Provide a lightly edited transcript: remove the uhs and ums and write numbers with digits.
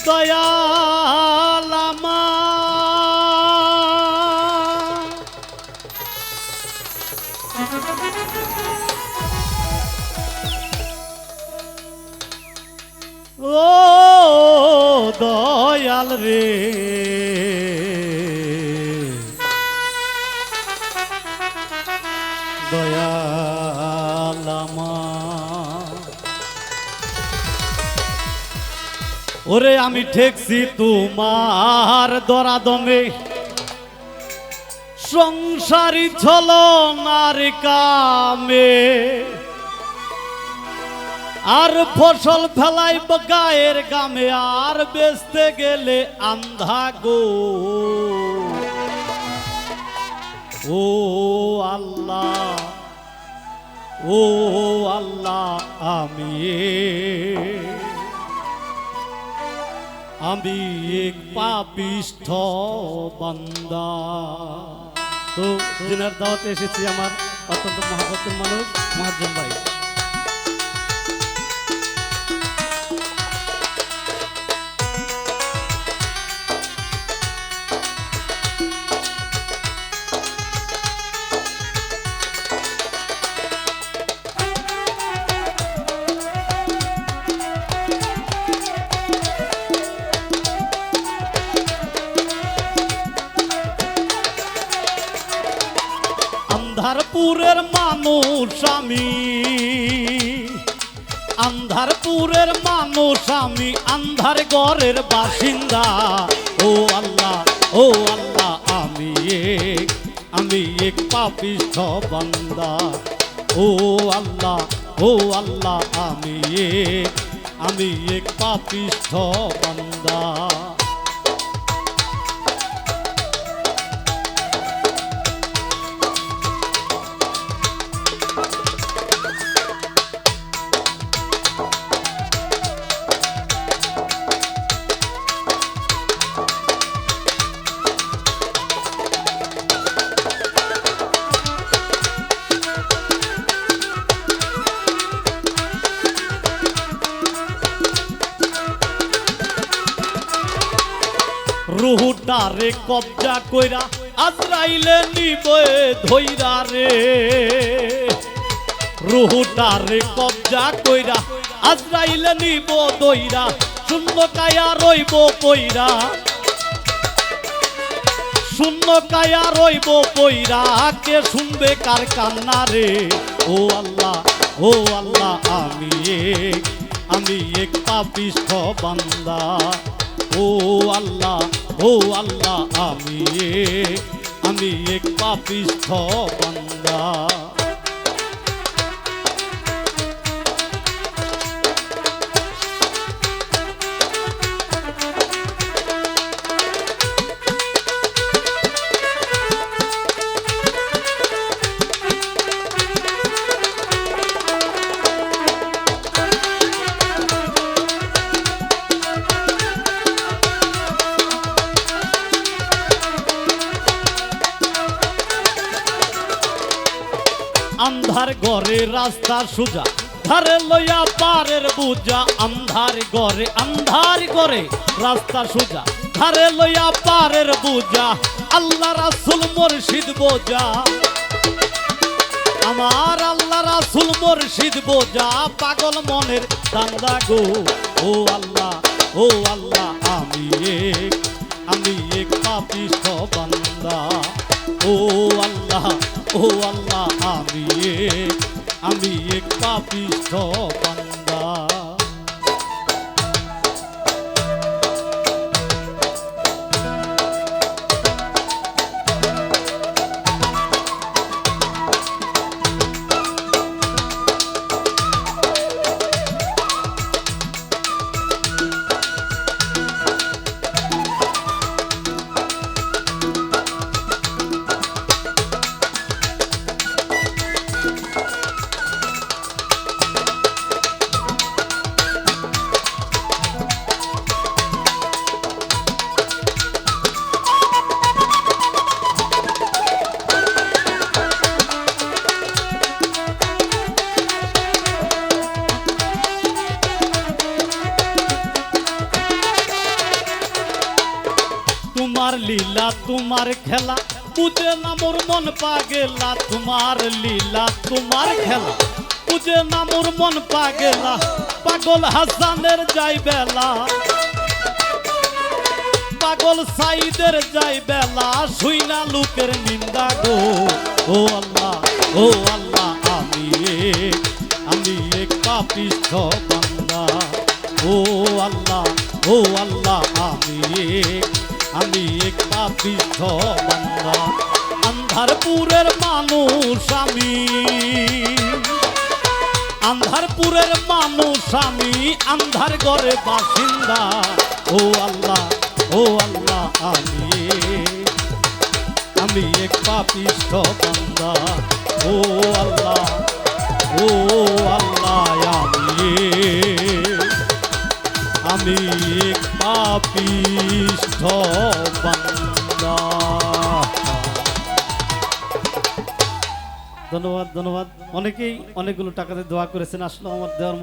দয়াল আমার ও দয়াল রে দয়াল আমার ওরে আমি ঠেকছি তোমার দরাদমে সংসারী ছলনার কামে আর ফসল ফেলাই গায়ের গামে আর বেচতে গেলে আন্ধা গো ও আল্লাহ ও আল্লাহ আমি এক পাপিষ্ঠ বান্দা। তো দিনের দাওয়াতে এসেছি আমার অত্যন্ত মহব্বতের মানুষ মহাজন ভাই। আন্ধারপুরের মানুষ আমি আন্ধারপুরের মানুষ আমি আন্ধার ঘরের বাসিন্দা ও আল্লাহ আমি এক পাপিষ্ঠ বান্দা ও আল্লাহ আমি এক পাপিষ্ঠ বান্দা। রুহুটারে কবজা কইরা আজরাইলে নিবে ধইরা রে রুহুটারে কবজা কইরা আজরাইলে নিব দইরা শূন্য কায়া রইব পইরা শূন্য কায়া রইব পইরা কে শুনবে কার কান্না রে ও আল্লাহ আমি এক পাপিষ্ঠ বান্দা ও আল্লাহ আমি এক পাপিষ্ঠ বান্দা। আন্ধার ঘরে রাস্তা সোজা ধারে লইয়া পারের বুঝা আন্ধার ঘরে রাস্তা সোজা ধারে লইয়া পারের বুঝা আল্লাহ রাসূল মুর্শিদ বোঝা আমার আল্লাহ রাসূল মুর্শিদ বোঝা পাগল মনের দান্দা গো ও আল্লাহ আমি এক পাপিষ্ঠ বান্দা ও আল্লাহ আমি এক পাপিষ্ঠ বান্দা। তোমার লীলা তোমার খেলা বুঝে না মোর মন পাগেলা, তোমার লীলা তোমার খেলা বুঝে না মোর মন পাগেলা, পাগল হাসানের যাই বেলা, পাগল সাইদের যাই বেলা, শুই না লোকের নিন্দা গো। ও আল্লাহ, ও আল্লাহ, আমি এক পাপিষ্ঠ বান্দা। ও আল্লাহ, ও আল্লাহ, আমি এক পাপিষ্ঠ বান্দা। আন্ধারপুরের মানুষ আমি, আন্ধারপুরের মানুষ আমি, আন্ধার ঘরে বাসিন্দা। ও আল্লাহ, ও আল্লাহ, আমি এক পাপিষ্ঠ বান্দা। ও আল্লাহ, ও আল্লাহ, আমি এক পাপিষ্ঠ বান্দা। ধন্যবাদ, ধন্যবাদ। অনেকেই অনেকগুলো টাকাতে দোয়া করেছেন, আসলে আমার দেওয়ার